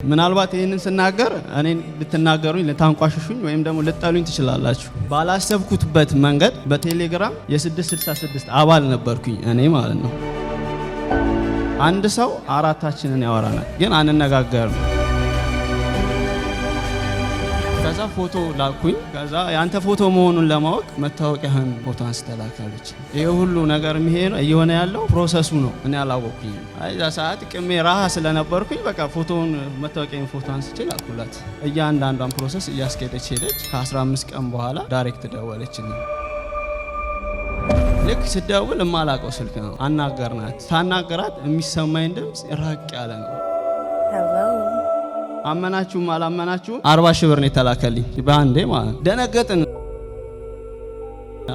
ምናልባት ይሄንን ስናገር እኔን ልትናገሩኝ ልታንቋሽሹኝ ወይም ደግሞ ልጠሉኝ ትችላላችሁ። ባላሰብኩትበት መንገድ በቴሌግራም የ666 አባል ነበርኩኝ እኔ ማለት ነው። አንድ ሰው አራታችንን ያወራናል ግን አንነጋገርም። ከዛ ፎቶ ላኩኝ። ከዛ ያንተ ፎቶ መሆኑን ለማወቅ መታወቂያህን ፎቶ አንስተላካለች። ይሄ ሁሉ ነገር እየሆነ ያለው ፕሮሰሱ ነው። እኔ አላወኩኝም። አይዛ ሰዓት ቅሜ ራሃ ስለነበርኩኝ በቃ ፎቶውን መታወቂያን ፎቶ አንስቼ ላኩላት። እያንዳንዷን ፕሮሰስ እያስኬደች ሄደች። ከ15 ቀን በኋላ ዳይሬክት ደወለችልኝ። ልክ ስደውል የማላውቀው ስልክ ነው። አናገርናት። ታናገራት የሚሰማኝ ድምፅ ራቅ ያለ ነው። አመናችሁም አላመናችሁም 40 ሺህ ብር ነው የተላከልኝ በአንዴ ማለት ነው። ደነገጥን።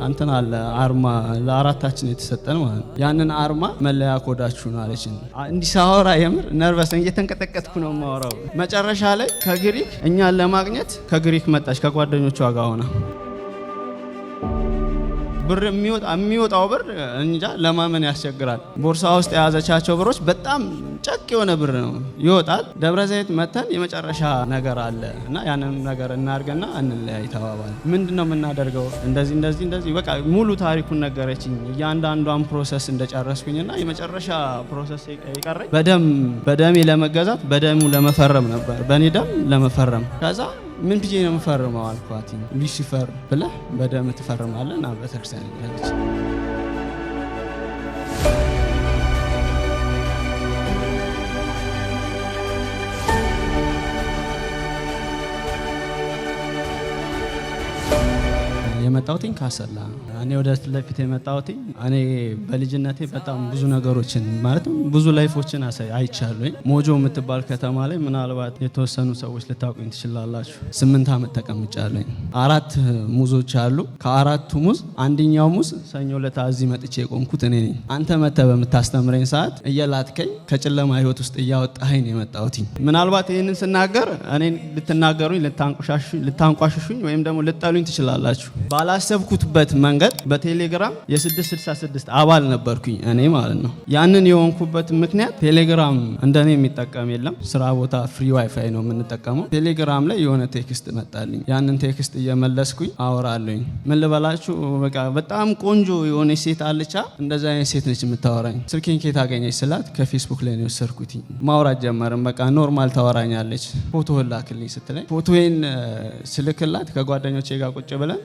አንተና አለ አርማ ለአራታችን የተሰጠን ማለት ነው። ያንን አርማ መለያ ኮዳችሁን አለችን። እንዲሳወራ የምር ነርቨስ እየተንቀጠቀጥኩ ነው የማወራው። መጨረሻ ላይ ከግሪክ እኛን ለማግኘት ከግሪክ መጣች ከጓደኞቿ ጋር ሆና ብር የሚወጣው ብር እንጃ ለማመን ያስቸግራል። ቦርሳ ውስጥ የያዘቻቸው ብሮች በጣም ጨቅ የሆነ ብር ነው ይወጣል። ደብረ ዘይት መተን የመጨረሻ ነገር አለ እና ያንን ነገር እናርገና እንለያይ ተባባል። ምንድነው የምናደርገው? እንደዚህ በቃ ሙሉ ታሪኩን ነገረችኝ። እያንዳንዷን ፕሮሰስ እንደጨረስኩኝና የመጨረሻ ፕሮሰስ ይቀረኝ በደሜ ለመገዛት በደሙ ለመፈረም ነበር። በኔ ደም ለመፈረም ከዛ ምን ብዬ ነው የምፈርመው አልኳት። ሉሲፈር ብለህ በደም ትፈርማለህ እና ቤተክርስቲያን ያለች የመጣሁትኝ ካሰላ እኔ ወደ ለፊት የመጣሁትኝ እኔ በልጅነቴ በጣም ብዙ ነገሮችን ማለትም ብዙ ላይፎችን አይቻለሁኝ። ሞጆ የምትባል ከተማ ላይ ምናልባት የተወሰኑ ሰዎች ልታውቁኝ ትችላላችሁ። 8 ዓመት ተቀምጫለሁኝ። 4 ሙዞች አሉ። ከአራቱ ሙዝ አንደኛው ሙዝ ሰኞ ዕለት እዚህ መጥቼ የቆምኩት እኔ ነኝ። አንተ መተህ በምታስተምረኝ ሰዓት እየላትከኝ ከጨለማ ህይወት ውስጥ እያወጣኸኝ ነው የመጣሁትኝ። ምናልባት ይሄንን ስናገር እኔን ልትናገሩኝ ልታንቋሽሹኝ ወይም ደግሞ ልጠሉኝ ትችላላችሁ። ባላሰብኩትበት መንገድ በቴሌግራም የ666 አባል ነበርኩኝ እኔ ማለት ነው። ያንን የሆንኩበት ምክንያት ቴሌግራም እንደኔ የሚጠቀም የለም። ስራ ቦታ ፍሪ ዋይፋይ ነው የምንጠቀመው። ቴሌግራም ላይ የሆነ ቴክስት መጣልኝ። ያንን ቴክስት እየመለስኩኝ አወራለኝ። ምን ልበላችሁ በቃ በጣም ቆንጆ የሆነ ሴት አለቻ። እንደዛ አይነት ሴት ነች የምታወራኝ። ስልኬን ከየት አገኘች ስላት ከፌስቡክ ላይ ነው የወሰድኩት። ማውራት ጀመርን። በቃ ኖርማል ታወራኛለች። ፎቶ ላክልኝ ስትለኝ ፎቶዬን ስልክላት ከጓደኞቼ ጋር ቁጭ ብለን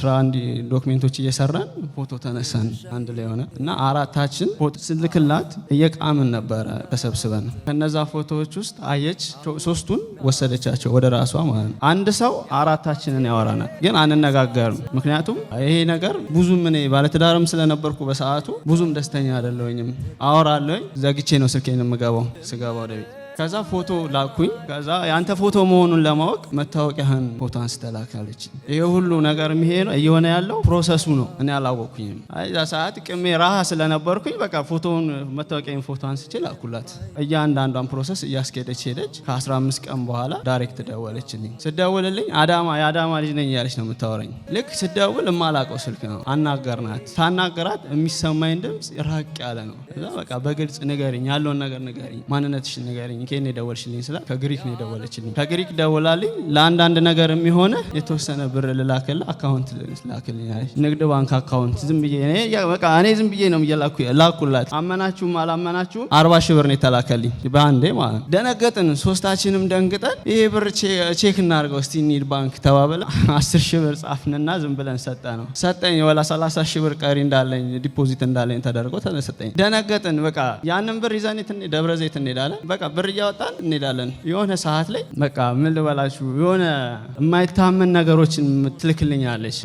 ዶክሜንቶች እየሰራን ፎቶ ተነሳን አንድ ላይ ሆነ እና አራታችን ፎቶ ስልክላት እየቃምን ነበረ ተሰብስበን። ከነዛ ፎቶዎች ውስጥ አየች 3ቱን ወሰደቻቸው ወደ ራሷ ማለት ነው። አንድ ሰው አራታችንን ያወራናል ግን አንነጋገርም። ምክንያቱም ይሄ ነገር ብዙም እኔ ባለትዳርም ስለነበርኩ በሰዓቱ ብዙም ደስተኛ አይደለሁኝም። አወራለሁኝ ዘግቼ ነው ስልኬን የምገባው። ስገባ ወደ ቤት ከዛ ፎቶ ላኩኝ። ከዛ ያንተ ፎቶ መሆኑን ለማወቅ መታወቂያህን ፎቶ አንስተላካለች። ይሄ ሁሉ ነገር እየሆነ ያለው ፕሮሰሱ ነው። እኔ አላወኩኝም። አይዛ ሰዓት ቅሜ ራሃ ስለነበርኩኝ በቃ ፎቶውን መታወቂያን ፎቶ አንስቼ ላኩላት። እያንዳንዷን ፕሮሰስ እያስኬደች ሄደች። ከ15 ቀን በኋላ ዳይሬክት ደወለችልኝ። ስደውልልኝ የአዳማ ልጅ ነኝ ያለች ነው የምታወራኝ። ልክ ስደውል የማላውቀው ስልክ ነው። አናገርናት። ታናገራት የሚሰማኝ ድምፅ ራቅ ያለ ነው። ከዛ በቃ በግልጽ ንገሪኝ፣ ያለውን ነገር ንገሪኝ፣ ማንነትሽን ንገሪኝ። ከኔ ደወልሽልኝ ስላ ከግሪክ ነው ደወለችልኝ። ከግሪክ ደወላልኝ። ለአንዳንድ ነገር የሚሆነ የተወሰነ ብር ልላክልህ አካውንት ልላክልኝ አለች። ንግድ ባንክ አካውንት ዝም ብዬ ዝም ብዬ ነው ላኩላት። አመናችሁም አላመናችሁም 40 ሺህ ብር ነው የተላከልኝ በአንዴ ማለት ነው። ደነገጥን። ሶስታችንም ደንግጠን ይሄ ብር ቼክ እናድርገው እስቲ እንሂድ ባንክ ተባብለ 10 ሺህ ብር ጻፍንና ዝም ብለን ሰጠኝ። ወላ 30 ሺህ ብር ቀሪ እንዳለኝ ዲፖዚት እንዳለኝ ተደርጎ ተሰጠኝ። ደነገጥን። በቃ ያንን ብር ይዘን ደብረ ዘይት እንሄዳለን። በቃ ብር እያወጣን እንሄዳለን። የሆነ ሰዓት ላይ በቃ ምን ልበላችሁ የሆነ የማይታመን ነገሮችን ትልክልኛለች።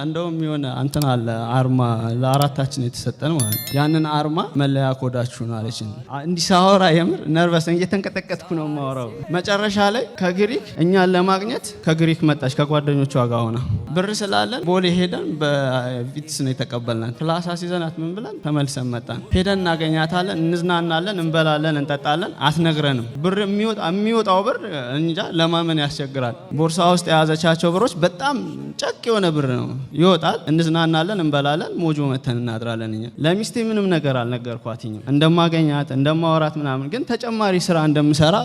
እንደውም የሆነ አንተና አለ አርማ ለአራታችን የተሰጠን ማለት ነው። ያንን አርማ መለያ ኮዳችሁን አለችን። እንዲሳወራ የምር ነርቨስ እየተንቀጠቀጥኩ ነው የማወራው። መጨረሻ ላይ ከግሪክ እኛን ለማግኘት ከግሪክ መጣች ከጓደኞቿ ጋር ሆና። ብር ስላለን ቦሌ ሄደን በቪትስ ነው የተቀበልናት። ክላስ አስይዘናት ምን ብለን ተመልሰን መጣን። ሄደን እናገኛታለን፣ እንዝናናለን፣ እንበላለን፣ እንጠጣለን። አትነግረን የለንም። ብር የሚወጣው ብር እንጃ ለማመን ያስቸግራል። ቦርሳ ውስጥ የያዘቻቸው ብሮች በጣም ጨቅ የሆነ ብር ነው። ይወጣል፣ እንዝናናለን፣ እንበላለን፣ ሞጆ መተን እናድራለን። እኛ ለሚስቴ ምንም ነገር አልነገርኳትኝም እንደማገኛት እንደማወራት ምናምን፣ ግን ተጨማሪ ስራ እንደምሰራ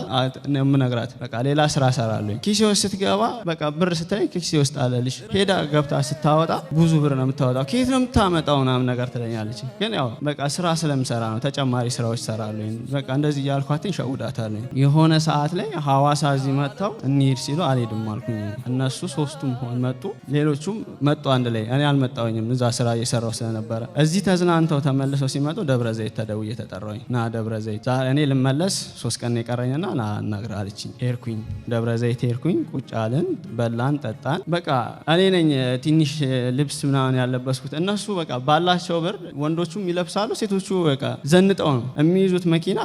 የምነግራት። በቃ ሌላ ስራ እሰራለሁ። ኪሴ ውስጥ ስትገባ በቃ ብር ስትለኝ ኪሴ ውስጥ አለልሽ። ሄዳ ገብታ ስታወጣ ብዙ ብር ነው የምታወጣው። ከየት ነው የምታመጣው ምናምን ነገር ትለኛለች። ግን ያው በቃ ስራ ስለምሰራ ነው፣ ተጨማሪ ስራዎች እሰራለሁ። በቃ እንደዚህ እያልኳትኝ ሸውዳታለሁ። የሆነ ሰዓት ላይ ሐዋሳ እዚህ መጥተው እንሂድ ሲሉ አልሄድም አልኩኝ። እነሱ ሶስቱም መጡ፣ ሌሎቹም መጡ አንድ ላይ። እኔ አልመጣሁኝም፣ እዛ ስራ እየሰራሁ ስለነበረ። እዚህ ተዝናንተው ተመልሰው ሲመጡ ደብረ ዘይት ተደውዬ ተጠራሁኝ። ና ደብረ ዘይት እኔ ልመለስ 3 ቀን የቀረኝና ና እናግርህ አለችኝ። ሄድኩኝ፣ ደብረ ዘይት ሄድኩኝ። ቁጭ አልን፣ በላን፣ ጠጣን። በቃ እኔ ነኝ ትንሽ ልብስ ምናምን ያለበስኩት። እነሱ በቃ ባላቸው ብር ወንዶቹም ይለብሳሉ፣ ሴቶቹ በቃ ዘንጠው ነው የሚይዙት መኪና።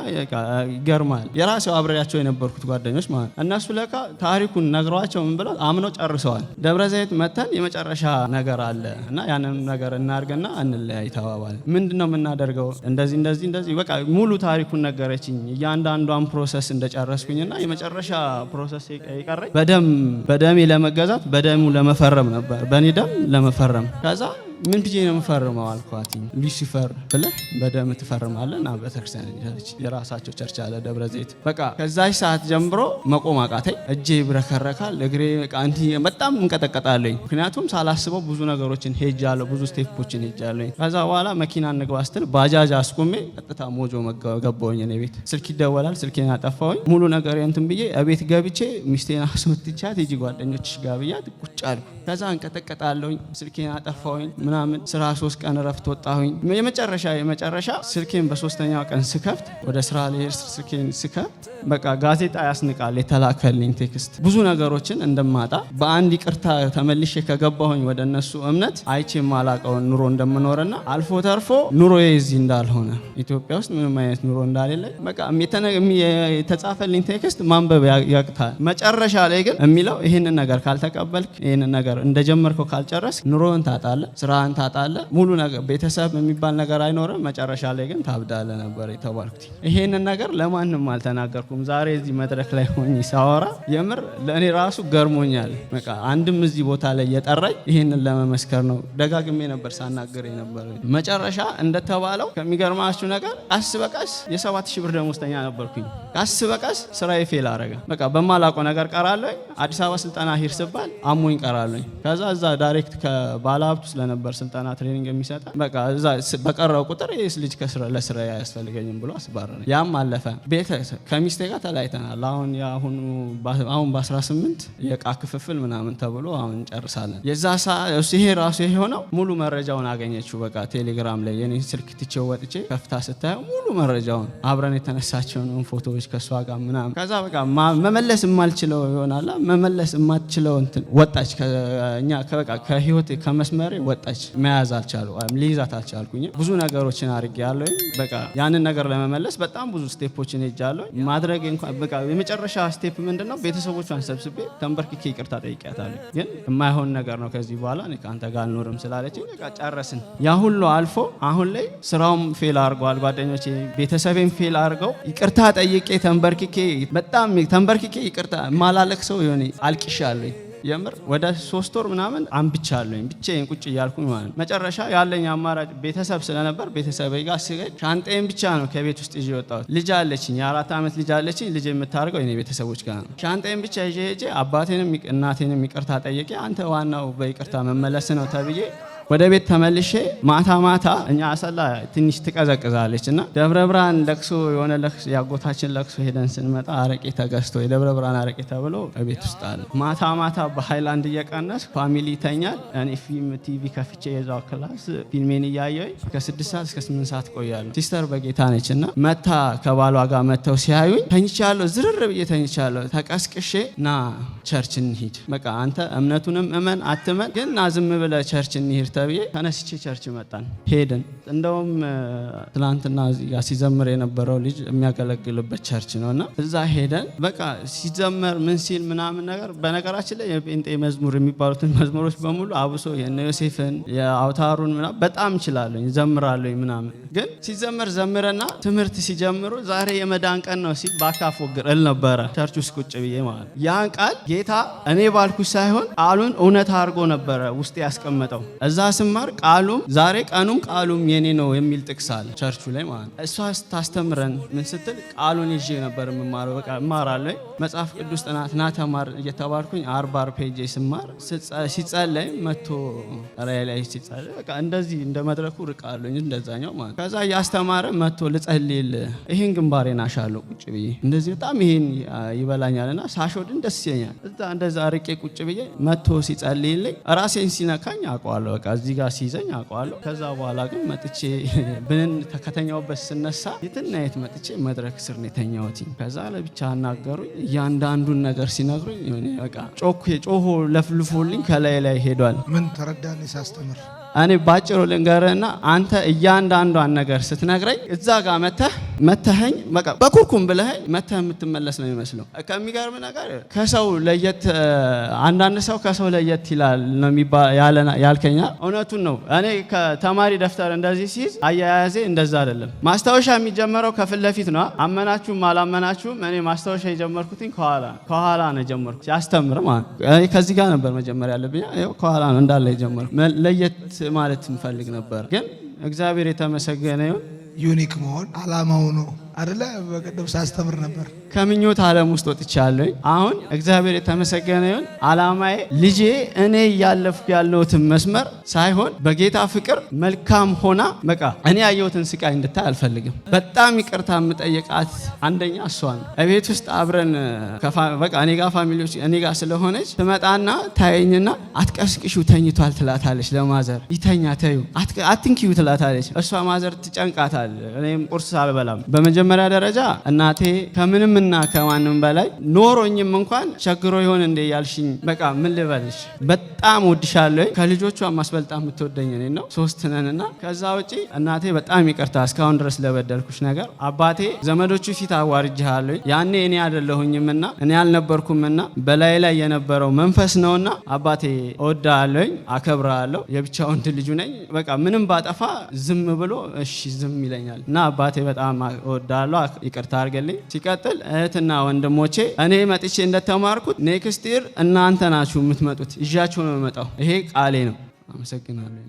ይገርማል። የራሴው አብሬያቸው የነበርኩት ጓደኞች ማለት እነሱ ለካ ታሪኩን ነግረዋቸው ምን ብለው አምነው ጨርሰዋል። ደብረ ዘይት መተን የመጨረሻ ነገር አለ እና ያንን ነገር እናርገና እንለያይ ተባባለ። ምንድነው የምናደርገው? እንደዚህ በቃ ሙሉ ታሪኩን ነገረችኝ። እያንዳንዷን ፕሮሰስ እንደጨረስኩኝና የመጨረሻ ፕሮሰስ የቀረኝ በደሜ ለመገዛት በደሙ ለመፈረም ነበር፣ በኔ ደም ለመፈረም። ከዛ ምን ብዬ ነው የምፈርመው አልኳት። ሉሲፈር ብለህ በደም ትፈርማለህ እና ቤተክርስቲያን የራሳቸው ቸርች አለ ደብረ ዘይት። በቃ ከዛች ሰዓት ጀምሮ መቆም አቃተኝ። እጄ ይብረከረካል፣ እግሬ በጣም እንቀጠቀጣለኝ። ምክንያቱም ሳላስበው ብዙ ነገሮችን ሄጃለሁ፣ ብዙ ስቴፖችን ሄጃለሁ። ከዛ በኋላ መኪና እንግባ ስትል ባጃጅ አስቆሜ ቀጥታ ሞጆ ገባሁኝ። እኔ ቤት ስልክ ይደወላል፣ ስልኬን አጠፋሁኝ። ሙሉ ነገር እንትን ብዬ እቤት ገብቼ ሚስቴን አስወጥቻት ሂጂ ጓደኞችሽ ጋር ብያት ቁጭ አልኩ። ከዛ እንቀጠቀጣለሁኝ፣ ስልኬን አጠፋሁኝ ምናምን። ስራ 3 ቀን ረፍት ወጣሁኝ። የመጨረሻ ስልኬን በ3ኛው ቀን ስከፍት ወደ ስራ ልሄድ ስልኬን ስከፍት በቃ ጋዜጣ ያስንቃል የተላከልኝ ቴክስት። ብዙ ነገሮችን እንደማጣ በአንድ ይቅርታ ተመልሼ ከገባሁኝ ወደ እነሱ እምነት አይቼ የማላቀውን ኑሮ እንደምኖርና አልፎ ተርፎ ኑሮዬ እዚህ እንዳልሆነ ኢትዮጵያ ውስጥ ምንም አይነት ኑሮ እንዳሌለ በቃ የተጻፈልኝ ቴክስት ማንበብ ያቅታል። መጨረሻ ላይ ግን የሚለው ይህንን ነገር ካልተቀበልክ፣ ይህንን ነገር እንደጀመርከው ካልጨረስ ኑሮን ታጣለ፣ ስራን ታጣለ፣ ሙሉ ነገር ቤተሰብ የሚባል ነገር አይኖርም። መጨረሻ ላይ ግን ታብዳለ ነበር የተባልኩት። ይሄንን ነገር ለማንም አልተናገርኩም። ዛሬ እዚህ መድረክ ላይ ሆኜ ሳወራ የምር ለእኔ ራሱ ገርሞኛል። በቃ አንድም እዚህ ቦታ ላይ የጠራኝ ይሄንን ለመመስከር ነው። ደጋግሜ ነበር ሳናገር ነበር። መጨረሻ እንደተባለው ከሚገርማችሁ ነገር ቀስ በቀስ የ7000 ብር ደሞዝተኛ ነበርኩኝ። ቀስ በቀስ ስራዬ ፌል አረገ። በቃ በማላውቀው ነገር ቀራለሁ። አዲስ አበባ ስልጠና ሂድ ስባል አሞኝ ቀራለሁ። ከዛ እዛ ዳይሬክት ከባለሀብቱ ስለነበር ስልጠና ትሬኒንግ የሚሰጣ በቃ እዛ በቀረው ቁጥር ይሄስ ልጅ ለስራ ያስፈልገኝም ብሎ አስባረረ። ያም አለፈ። ከሚስቴ ጋር ተለያይተናል። አሁን በ18 የዕቃ ክፍፍል ምናምን ተብሎ አሁን እንጨርሳለን። የዛ ይሄ ራሱ የሆነው ሙሉ መረጃውን አገኘችው። በቃ ቴሌግራም ላይ የኔ ስልክ ትቼው ወጥቼ ከፍታ ስታየው ሙሉ መረጃውን አብረን የተነሳቸውን ፎቶዎች ከሷ ጋር ምናምን። ከዛ በቃ መመለስ የማልችለው ይሆናል መመለስ የማትችለው እንትን ወጣች። ከኛ በቃ ከህይወት ከመስመሬ ወጣች። መያዝ ሊይዛት አልቻልኩኝ። ብዙ ነገሮችን አድርጌያለሁ። በቃ ያንን ነገር ለመመለስ በጣም ብዙ ስቴፖችን ሄጃለሁ። ማድረግ እንኳን በቃ የመጨረሻ ስቴፕ ምንድነው? ቤተሰቦቿን ሰብስቤ ተንበርክኬ ይቅርታ ጠይቄያታለሁ። ግን የማይሆን ነገር ነው ከዚህ በኋላ እኔ ካንተ ጋር አልኖርም ስላለችኝ በቃ ጨረስን። ያ ሁሉ አልፎ አሁን ላይ ስራውም ፌል አድርጓል፣ ጓደኞቼ ቤተሰቤም ፌል አድርገው ይቅርታ ጠይቄ ተንበርክኬ በጣም ተንበርክኬ ይቅርታ ማላለቅ ሰው ይሆን አልቅሻለሁ። የምር ወደ 3 ወር ምናምን አንብቻለሁኝ ብቻዬን ቁጭ እያልኩኝ ማለት። መጨረሻ ያለኝ አማራጭ ቤተሰብ ስለነበር ቤተሰብ ጋር ስገድ ሻንጣዬን ብቻ ነው ከቤት ውስጥ ይዤ ወጣሁት። ልጅ አለችኝ፣ የ4 ዓመት ልጅ አለችኝ። ልጅ የምታደርገው የኔ ቤተሰቦች ጋር ነው። ሻንጣዬን ብቻ ይዤ ሄጄ አባቴንም እናቴንም ይቅርታ ጠይቄ አንተ ዋናው በይቅርታ መመለስ ነው ተብዬ ወደ ቤት ተመልሼ ማታ እኛ አሰላ ትንሽ ትቀዘቅዛለች እና ደብረ ብርሃን ለቅሶ የሆነ ለቅሶ ያጎታችን ለቅሶ ሄደን ስንመጣ አረቄ ተገዝቶ የደብረ ብርሃን አረቄ ተብሎ ቤት ውስጥ አለ። ማታ በሃይላንድ እየቀነስ ፋሚሊ ይተኛል። እኔ ፊልም ቲቪ ከፍቼ የዛው ክላስ ፊልሜን እያየሁኝ ከ6 ሰዓት እስከ 8 ሰዓት ቆያለሁ። ሲስተር በጌታ ነች እና መታ ከባሏ ጋር መተው ሲያዩኝ ተኝቻለሁ፣ ዝርር ብዬ ተኝቻለሁ። ተቀስቅሼ ና ቸርች እንሂድ፣ በቃ አንተ እምነቱንም እመን አትመን ግን ና ዝም ብለህ ቸርች እንሂድ ተብዬ ተነስቼ ቸርች መጣን ሄድን። እንደውም ትናንትና እዚህ ጋር ሲዘምር የነበረው ልጅ የሚያገለግልበት ቸርች ነውና እዛ ሄደን በቃ ሲዘመር ምን ሲል ምናምን ነገር በነገራችን ላይ የጴንጤ መዝሙር የሚባሉትን መዝሙሮች በሙሉ አብሶ የነ ዮሴፍን የአውታሩን ምናምን በጣም እችላለሁ ዘምራለሁ ምናምን። ግን ሲዘመር ዘምረና ትምህርት ሲጀምሩ ዛሬ የመዳን ቀን ነው ሲል ባካፍ ወግር እል ነበረ ቸርች ውስጥ ቁጭ ብዬ ማለት ያን ቃል ጌታ እኔ ባልኩ ሳይሆን ቃሉን እውነት አድርጎ ነበረ ውስጥ ያስቀመጠው። እዛ ስማር ቃሉም ዛሬ ቀኑም ቃሉም የኔ ነው የሚል ጥቅስ አለ ቸርቹ ላይ ማለት እሷ ስታስተምረን ምን ስትል ቃሉን ይዤ ነበር የምማረው። በቃ እማራለሁ መጽሐፍ ቅዱስ ጥናት ና ተማር እየተባልኩኝ 40 ፔጅ ስማር ሲጸለይ መጥቶ ራይ ላይ ሲጸለይ በቃ እንደዚህ እንደ መድረኩ ርቃለሁ እንደዛኛው ማለት ከዛ ያስተማረ መጥቶ ልጸልይል ይሄን ግንባሬን አሻለሁ ቁጭ ብዬ እንደዚህ በጣም ይሄን ይበላኛልና ሳሾድን ደስ ይለኛል። እንደዛ ርቄ ቁጭ ብዬ መጥቶ ሲጸልይልኝ ራሴን ሲነካኝ አውቀዋለሁ። በቃ እዚህ ጋር ሲይዘኝ አውቀዋለሁ። ከዛ በኋላ ግን መጥቼ ብንን ከተኛውበት ስነሳ የትናየት መጥቼ መድረክ ስር ነው የተኛሁት። ከዛ ለብቻ አናገሩኝ እያንዳንዱን ነገር ሲነግሩኝ በቃ ጮሆ ለፍልፎልኝ ከላይ ላይ ሄዷል። ምን ተረዳን ሳስተምር እኔ ባጭሩ ልንገርህና አንተ እያንዳንዷን ነገር ስትነግረኝ እዛ ጋር መተኸኝ በቃ በኩርኩም ብለኸኝ መተህ የምትመለስ ነው የሚመስለው። ከሚገርም ነገር ከሰው ለየት አንዳንድ ሰው ከሰው ለየት ይላል ነው ያልከኛ እውነቱን ነው። እኔ ከተማሪ ደፍተር እንደዚህ ሲይዝ አያያዜ እንደዛ አይደለም። ማስታወሻ የሚጀመረው ከፊት ለፊት ነው። አመናችሁም አላመናችሁም እኔ ማስታወሻ የጀመርኩትኝ ከኋላ ነው የጀመርኩት። ሲያስተምር ማለት ከዚህ ጋር ነበር መጀመሪያ ያለብኝ። ከኋላ ነው እንዳለ የጀመርኩት። ለየት ማለት እንፈልግ ነበር። ግን እግዚአብሔር የተመሰገነ ይሁን። ዩኒክ መሆን አላማው ነው አይደለ? በቀደም ሳስተምር ነበር። ከምኞት ዓለም ውስጥ ወጥቻለሁ። አሁን እግዚአብሔር የተመሰገነ ይሁን። አላማዬ ልጄ እኔ ያለፍኩ ያለሁትን መስመር ሳይሆን በጌታ ፍቅር መልካም ሆና በቃ እኔ ያየሁትን ስቃይ እንድታይ አልፈልግም። በጣም ይቅርታ የምጠይቃት አንደኛ እሷን እቤት ውስጥ አብረን በቃ እኔ ጋር ፋሚሊዎች እኔ ጋር ስለሆነች ትመጣና ታየኝና አትቀስቅሽው ተኝቷል ትላታለች። ለማዘር ይተኛ ተዩ አትንኪው ትላታለች። እሷ ማዘር ትጨንቃታል። እኔም ቁርስ አልበላም። በመጀመሪያ ደረጃ እናቴ ከምንም እና ከማንም በላይ ኖሮኝም እንኳን ቸግሮ ይሆን እንደ ያልሽኝ በቃ ምን ልበልሽ በጣም ወድሻለሁ። ከልጆቿ ማስበልጣ የምትወደኝ እኔ ነው። 3 ነንና ከዛ ውጪ እናቴ በጣም ይቅርታ እስካሁን ድረስ ለበደልኩሽ ነገር። አባቴ ዘመዶቹ ፊት አዋርጄሃለሁ። ያኔ እኔ አይደለሁኝምና እኔ አልነበርኩምና በላይ ላይ የነበረው መንፈስ ነውና አባቴ እወድሃለሁ፣ አከብርሃለሁ። የብቻ ወንድ ልጅ ነኝ። በቃ ምንም ባጠፋ ዝም ብሎ እሺ ዝም ይለኛል እና አባቴ በጣም እወድሃለሁ፣ ይቅርታ አድርገልኝ። ሲቀጥል እህትና ወንድሞቼ እኔ መጥቼ እንደተማርኩት ኔክስት ይር እናንተ ናችሁ የምትመጡት። ይዣችሁ ነው የምመጣው። ይሄ ቃሌ ነው። አመሰግናለሁ።